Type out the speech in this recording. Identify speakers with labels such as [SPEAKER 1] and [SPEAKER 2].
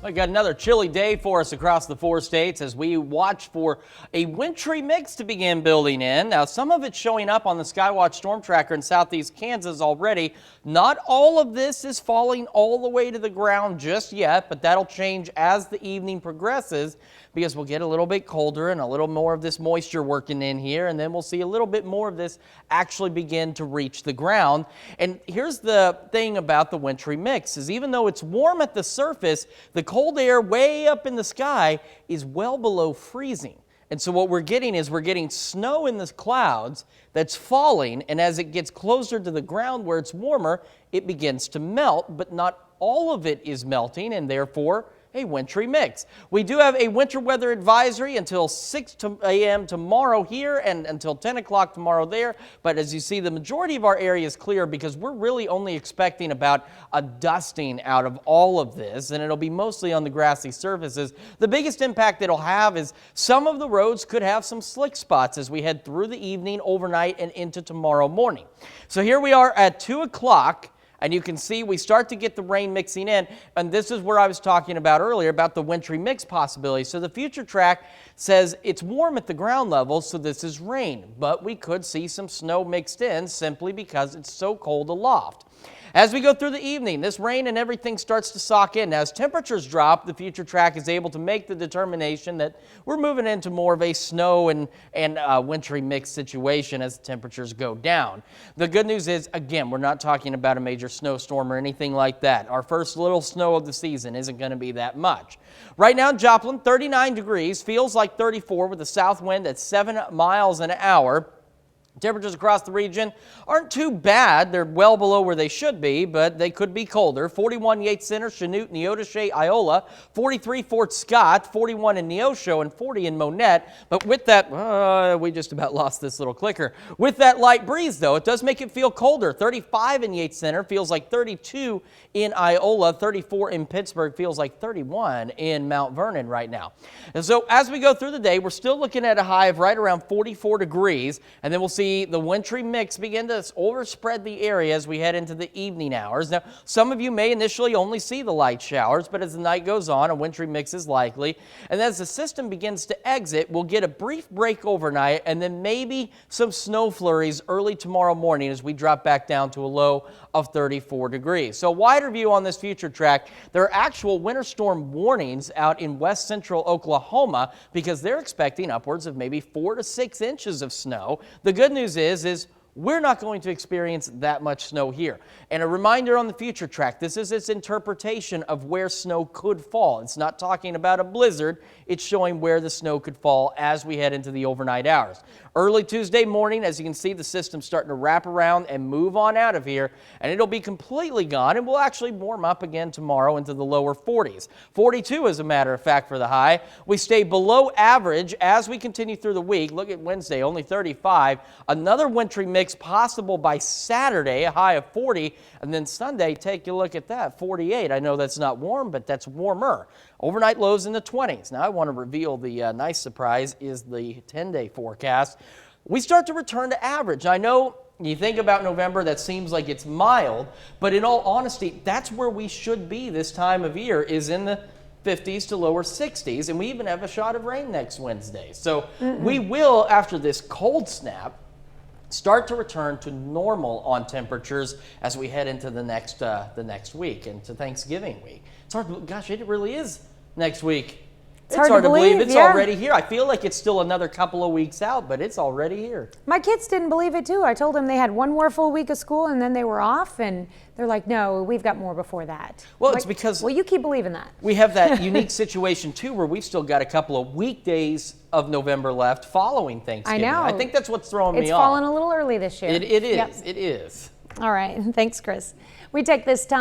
[SPEAKER 1] We got another chilly day for us across the 4 states as we watch for a wintry mix to begin building in. Now, some of it's showing up on the Skywatch Storm Tracker in southeast Kansas already. Not all of this is falling all the way to the ground just yet, but that'll change as the evening progresses because we'll get a little bit colder and a little more of this moisture working in here, and then we'll see a little bit more of this actually begin to reach the ground. And here's the thing about the wintry mix is even though it's warm at the surface, the cold air way up in the sky is well below freezing. And so what we're getting is we're getting snow in the clouds that's falling, and as it gets closer to the ground where it's warmer, it begins to melt, but not all of it is melting, and therefore a wintry mix. We do have a winter weather advisory until 6 a.m. tomorrow here and until 10 o'clock tomorrow there. But as you see, the majority of our area is clear because we're really only expecting about a dusting out of all of this, and it'll be mostly on the grassy surfaces. The biggest impact it'll have is some of the roads could have some slick spots as we head through the evening, overnight, and into tomorrow morning. So here we are at 2 o'clock. And you can see we start to get the rain mixing in, and this is where I was talking about earlier about the wintry mix possibility. So the future track says it's warm at the ground level, so this is rain, but we could see some snow mixed in simply because it's so cold aloft. As we go through the evening, this rain and everything starts to soak in. As temperatures drop, the future track is able to make the determination that we're moving into more of a snow and wintry mix situation as the temperatures go down. The good news is, again, we're not talking about a major snowstorm or anything like that. Our first little snow of the season isn't going to be that much. Right now in Joplin, 39 degrees, feels like 34 with a south wind at 7 miles an hour. Temperatures across the region aren't too bad. They're well below where they should be, but they could be colder. 41 Yates Center, Chanute, Neodesha, Iola, 43 Fort Scott, 41 in Neosho, and 40 in Monette. But with that, we just about lost this little clicker. With that light breeze, though, it does make it feel colder. 35 in Yates Center, feels like 32 in Iola, 34 in Pittsburgh, feels like 31 in Mount Vernon right now. And so as we go through the day, we're still looking at a high of right around 44 degrees, and then we'll see the wintry mix begin to overspread the area as we head into the evening hours. Now, some of you may initially only see the light showers, but as the night goes on, a wintry mix is likely. And as the system begins to exit, we'll get a brief break overnight and then maybe some snow flurries early tomorrow morning as we drop back down to a low of 34 degrees. So a wider view on this future track, there are actual winter storm warnings out in west central Oklahoma because they're expecting upwards of maybe 4 to 6 inches of snow. The good news is we're not going to experience that much snow here. And a reminder on the future track, this is its interpretation of where snow could fall. It's not talking about a blizzard. It's showing where the snow could fall as we head into the overnight hours. Early Tuesday morning, as you can see, the system's starting to wrap around and move on out of here, and it'll be completely gone, and we'll actually warm up again tomorrow into the lower 40s. 42 as a matter of fact for the high. We stay below average as we continue through the week. Look at Wednesday, only 35. Another wintry mix possible by Saturday, a high of 40, and then Sunday, take a look at that, 48. I know that's not warm, but that's warmer. Overnight lows in the 20s. Now I want to reveal the nice surprise is the 10-day forecast. We start to return to average. I know you think about November, that seems like it's mild, but in all honesty, that's where we should be this time of year, is in the 50s to lower 60s, and we even have a shot of rain next Wednesday. So we will, after this cold snap, start to return to normal on temperatures as we head into the next week and to Thanksgiving week. It's hard to, gosh, it really is next week. It's hard to believe it's already here. I feel like it's still another couple of weeks out, but it's already here.
[SPEAKER 2] My kids didn't believe it too. I told them they had one more full week of school and then they were off, and they're like, no, we've got more before that.
[SPEAKER 1] Well, it's because...
[SPEAKER 2] Well, you keep believing that.
[SPEAKER 1] We have that unique situation too where we've still got a couple of weekdays of November left following Thanksgiving.
[SPEAKER 2] I know.
[SPEAKER 1] I think that's what's throwing me off.
[SPEAKER 2] It's fallen a little early this year.
[SPEAKER 1] It is. Yep. It is.
[SPEAKER 2] All right. Thanks, Chris. We take this time